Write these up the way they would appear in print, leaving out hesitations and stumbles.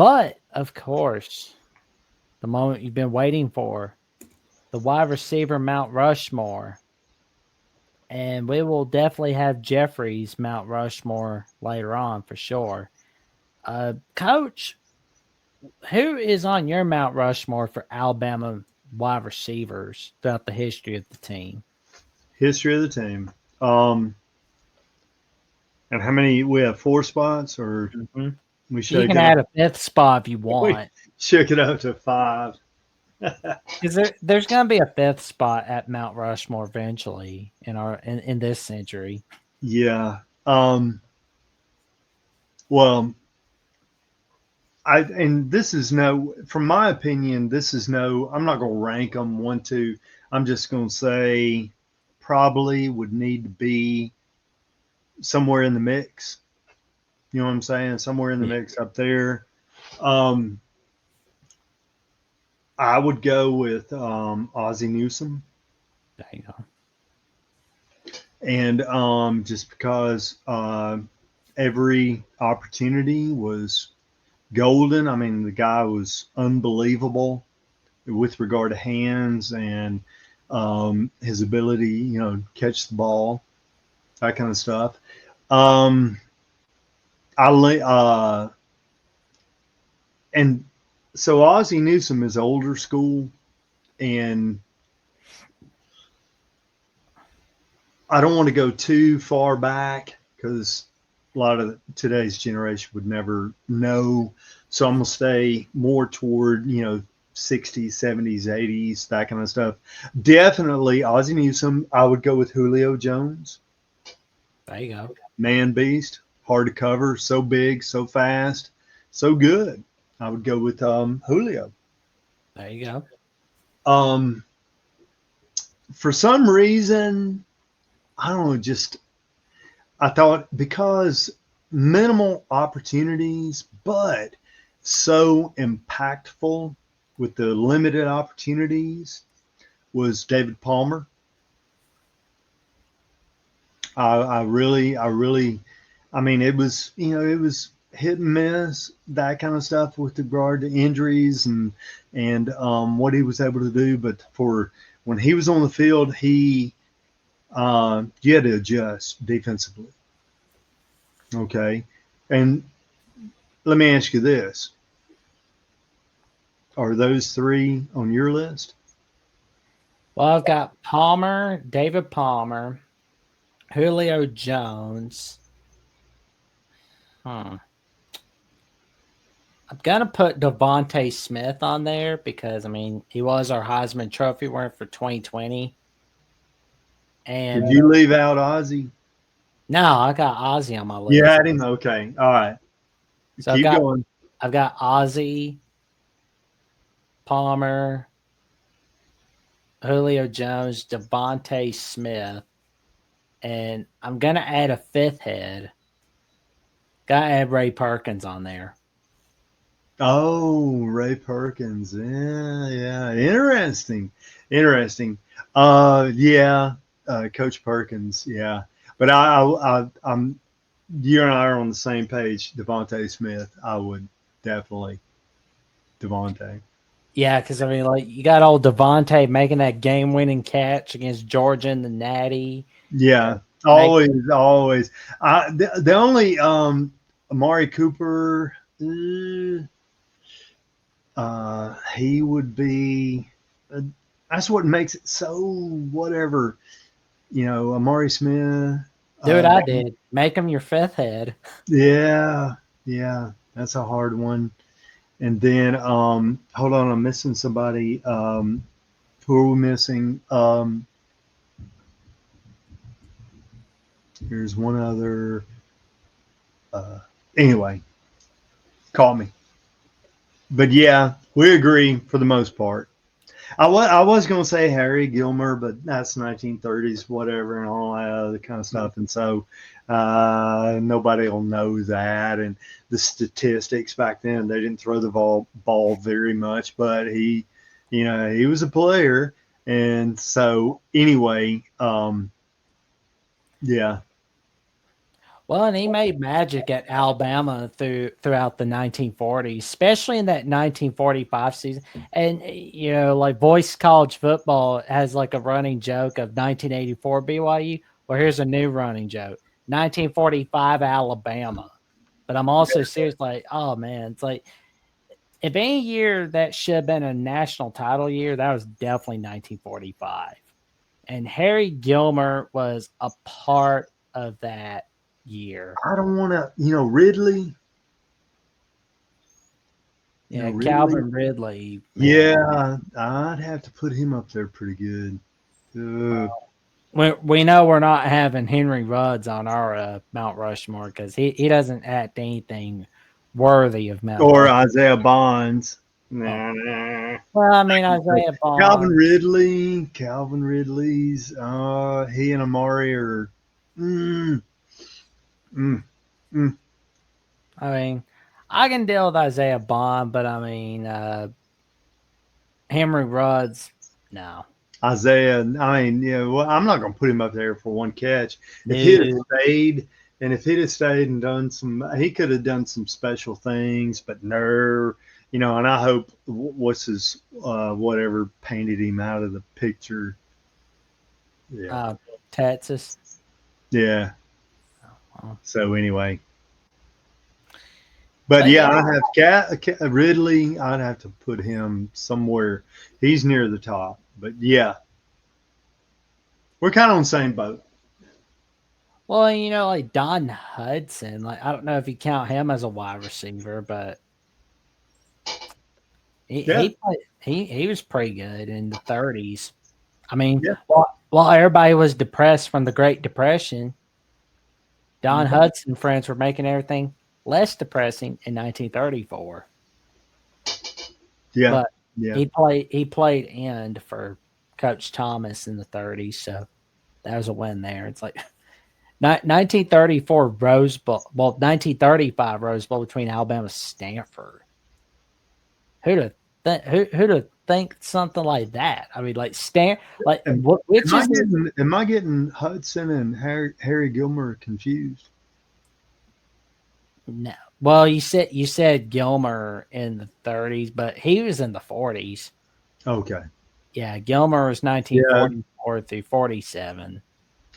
But, of course, the moment you've been waiting for, the wide receiver Mount Rushmore. And we will definitely have Jeffrey's Mount Rushmore later on for sure. Coach, who is on your Mount Rushmore for Alabama wide receivers throughout the history of the team? History of the team. And how many? We have 4 spots, or Mm-hmm. we You shake can it up. add a fifth spot if you We want. shook it up to 5. Because there's going to be a fifth spot at Mount Rushmore eventually in this century. Yeah. Well, and this is no, from my opinion, this is no. I'm not going to rank them 1, 2. I'm just going to say probably would need to be somewhere in the mix. You know what I'm saying? Somewhere in the Yeah, mix up there. Um, I would go with Ozzie Newsome, there you go. and just because every opportunity was golden. I mean, the guy was unbelievable with regard to hands and his ability, catch the ball, that kind of stuff. Um, and so Ozzie Newsome is older school, and I don't want to go too far back because a lot of today's generation would never know. So I'm gonna stay more toward 60s, 70s, 80s, that kind of stuff. Definitely Ozzie Newsome. I would go with Julio Jones. There you go. Man beast, hard to cover, so big, so fast, so good. I would go with Julio. There you go. Um, for some reason, I don't know, just I thought because minimal opportunities, but so impactful with the limited opportunities was David Palmer. I mean, it was hit and miss, that kind of stuff with regard to injuries and what he was able to do. But for when he was on the field, you had to adjust defensively. Okay, and let me ask you this: are those 3 on your list? Well, I've got Palmer, David Palmer, Julio Jones. Hmm. I'm gonna put Devontae Smith on there because I mean he was our Heisman Trophy winner for 2020. Did And you leave out Ozzy? no, I got Ozzy on my You list. had him. Okay, all right. So Keep going. I've got Ozzy, Palmer, Julio Jones, Devontae Smith, and I'm gonna add a fifth head. Gotta add Ray Perkins on there. Oh, Ray Perkins. Yeah, yeah. Interesting. Interesting. Yeah. Coach Perkins. Yeah. But I'm. You and I are on the same page. Devontae Smith. I would definitely Devontae. Yeah, because I mean, like you got old Devontae making that game-winning catch against Georgia in the Natty. Yeah. Make Always, always. The only Amari Cooper. He would be. That's what makes it so whatever. Amari Smith. do what Uh, I did. Make him your fifth head. yeah, yeah, that's a hard one. And then, hold on, I'm missing somebody. Who are we missing? Here's one other. Uh, anyway, call me. But yeah, we agree for the most part. I was going to say Harry Gilmer, but that's 1930s, whatever, and all that other kind of stuff. And so nobody will know that. And the statistics back then, they didn't throw the ball very much, but he was a player. And so anyway, yeah. Well, and he made magic at Alabama throughout the 1940s, especially in that 1945 season. And like Voice College Football has like a running joke of 1984 BYU. Well, here's a new running joke: 1945 Alabama. But I'm also serious, like, oh man, it's like if any year that should have been a national title year, that was definitely 1945. And Harry Gilmer was a part of that year. I don't want to, Ridley. Yeah, Ridley. Calvin Ridley. Man. Yeah, I'd have to put him up there pretty good. We know we're not having Henry Ruggs on our Mount Rushmore because he doesn't act anything worthy of Mount Or Rushmore. Isaiah Bonds. Oh. Well, I mean, Isaiah Calvin Bond. Ridley. Calvin Ridley's. He and Amari are. Mm, mm, mm. I mean, I can deal with Isaiah Bond, but I mean, Henry Ruggs, no. Isaiah. I mean, well, I'm not going to put him up there for one catch. If he'd have stayed, and done he could have done some special things, but no, and I hope what's his whatever painted him out of the picture. Yeah. Texas. Yeah. Oh. So anyway. But yeah, I'd have Ridley. I'd have to put him somewhere. He's near the top. But yeah, we're kind of on the same boat. Well, like Don Hudson, like I don't know if you count him as a wide receiver, but he was pretty good in the 30s. I mean, while everybody was depressed from the Great Depression, Don Hudson friends were making everything less depressing in 1934. Yeah. But he played end for Coach Thomas in the 30s, so that was a win there. It's like 1934 Rose Bowl, 1935 Rose Bowl between Alabama and Stanford. Who'd have think something like that? I mean, like Am I getting Hudson and Harry Gilmer confused? No. Well, you said Gilmer in the 30s, but he was in the 40s. Okay. Yeah, Gilmer was 1944 through 47.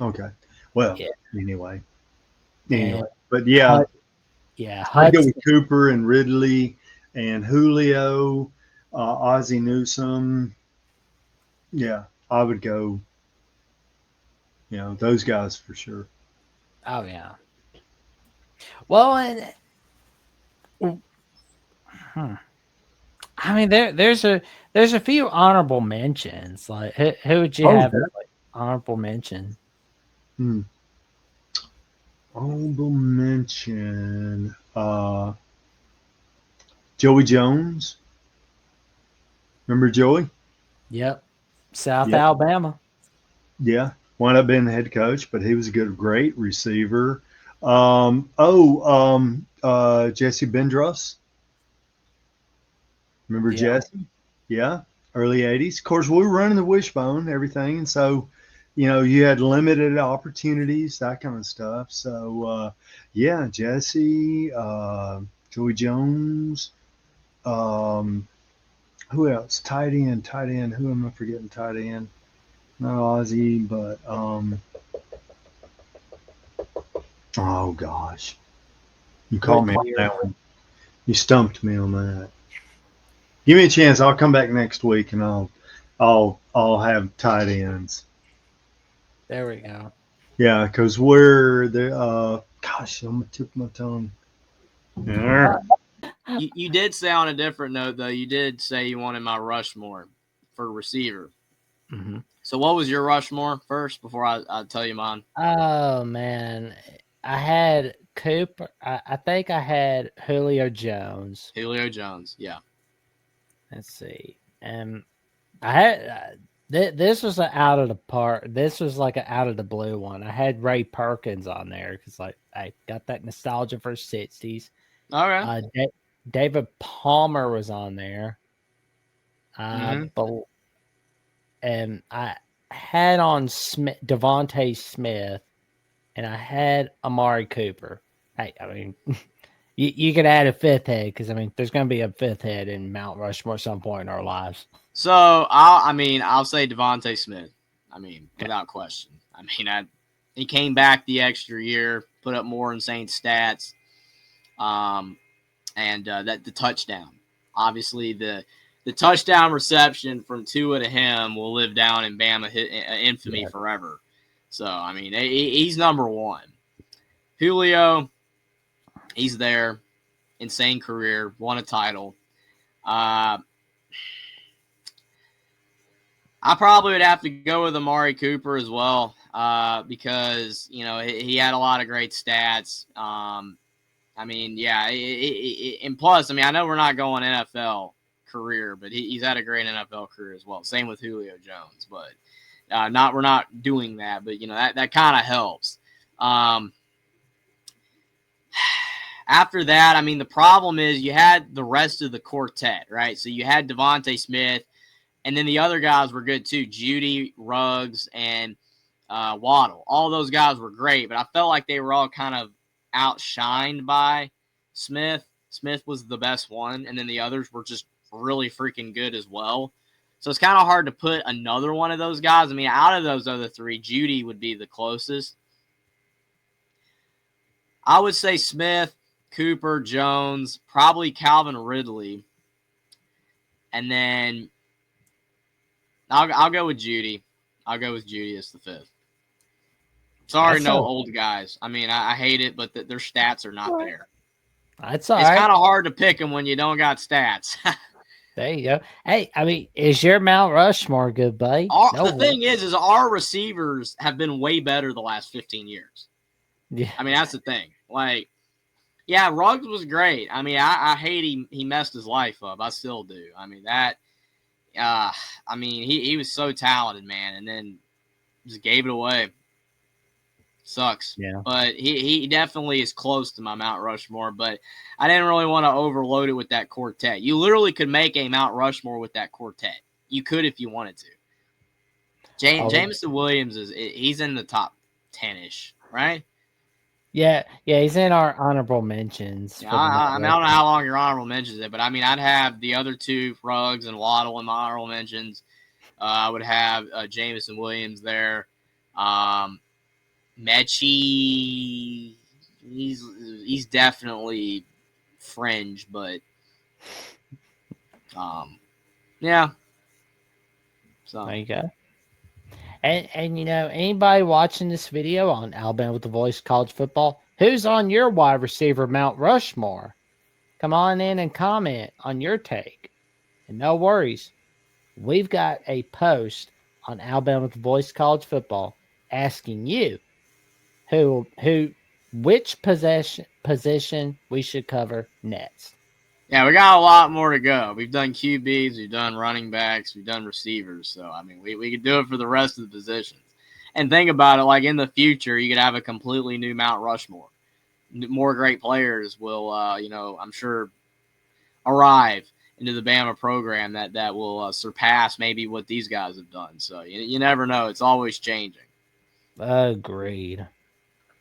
Okay. Well, anyway. And But yeah. I'd go Hudson. with Cooper and Ridley and Julio, Ozzie Newsome. Yeah, I would go. Those guys for sure. Oh yeah. Well, and I mean there's a few honorable mentions. Like who would you have as, like, honorable mention? Honorable mention. Joey Jones. Remember Joey? Yep. South Alabama. Yeah. Wound up being the head coach, but he was a great receiver. Jesse Bendros. Remember Jesse? Yeah. Early 80s. Of course, we were running the wishbone, everything. And so, you had limited opportunities, that kind of stuff. So, Jesse, Joey Jones. Who else? Tight end. Who am I forgetting? Tight end. Not Ozzy, but oh gosh, you caught me on that one. You stumped me on that. Give me a chance. I'll come back next week and I'll have tight ends. There we go. Yeah, because we're the gosh, I'm gonna tip my tongue. Yeah. You did say on a different note though. You did say you wanted my Rushmore for receiver. Mm-hmm. So what was your Rushmore first before I tell you mine? Oh man, I had Cooper. I think I had Julio Jones. Julio Jones, yeah. Let's see, I had this was an out of the park. This was like an out of the blue one. I had Ray Perkins on there because like I got that nostalgia for '60s. All right. David Palmer was on there. And I had on Devontae Smith. and I had Amari Cooper. Hey, I mean, you could add a fifth head because I mean, there's going to be a fifth head in Mount Rushmore at some point in our lives. So I'll say Devontae Smith. I mean, without question. I mean, he came back the extra year, put up more insane stats, and that the touchdown. Obviously, the touchdown reception from Tua to him will live down in Bama infamy forever. So I mean, he's number one. Julio, he's there. Insane career, won a title. I probably would have to go with Amari Cooper as well because, you know, he had a lot of great stats. I mean, yeah, and plus, I mean, I know we're not going NFL career, but he's had a great NFL career as well. Same with Julio Jones, but we're not doing that. But, you know, that kind of helps. After that, I mean, the problem is you had the rest of the quartet, right? So you had Devontae Smith, and then the other guys were good too. Judy, Ruggs, and Waddle. All those guys were great, but I felt like they were all kind of outshined by Smith. Smith was the best one, and then the others were just really freaking good as well. So it's kind of hard to put another one of those guys. I mean, out of those other three, Judy would be the closest. I would say Smith, Cooper, Jones, probably Calvin Ridley, and then I'll go with Judy. I'll go with Judy as the fifth. Sorry, no old guys. I mean, I hate it, but their stats are not there. That's all right. It's kind of hard to pick them when you don't got stats. There you go. Hey, I mean, is your Mount Rushmore good, buddy? The thing is our receivers have been way better the last 15 years. Yeah. I mean, that's the thing. Like, yeah, Ruggs was great. I mean, I hate he messed his life up. I still do. I mean, he was so talented, man, and then just gave it away. Sucks. Yeah. But he definitely is close to my Mount Rushmore, but I didn't really want to overload it with that quartet. You literally could make a Mount Rushmore with that quartet. You could if you wanted to. Jameson Williams he's in the top 10-ish, right? Yeah, he's in our honorable mentions. Yeah, I don't know how long your honorable mentions is, but I mean, I'd have the other two, Ruggs and Waddle, in my honorable mentions. I would have Jameson Williams there. Mechie, he's definitely fringe, but yeah. So there you go. And you know, anybody watching this video on Alabama with the Voice College Football, who's on your wide receiver Mount Rushmore? Come on in and comment on your take. And no worries, we've got a post on Alabama with the Voice College Football asking you which position we should cover next. Yeah, we got a lot more to go. We've done QBs, we've done running backs, we've done receivers. So, I mean, we could do it for the rest of the positions. And think about it, like in the future, you could have a completely new Mount Rushmore. More great players will, I'm sure, arrive into the Bama program that will surpass maybe what these guys have done. So, you never know. It's always changing. Agreed.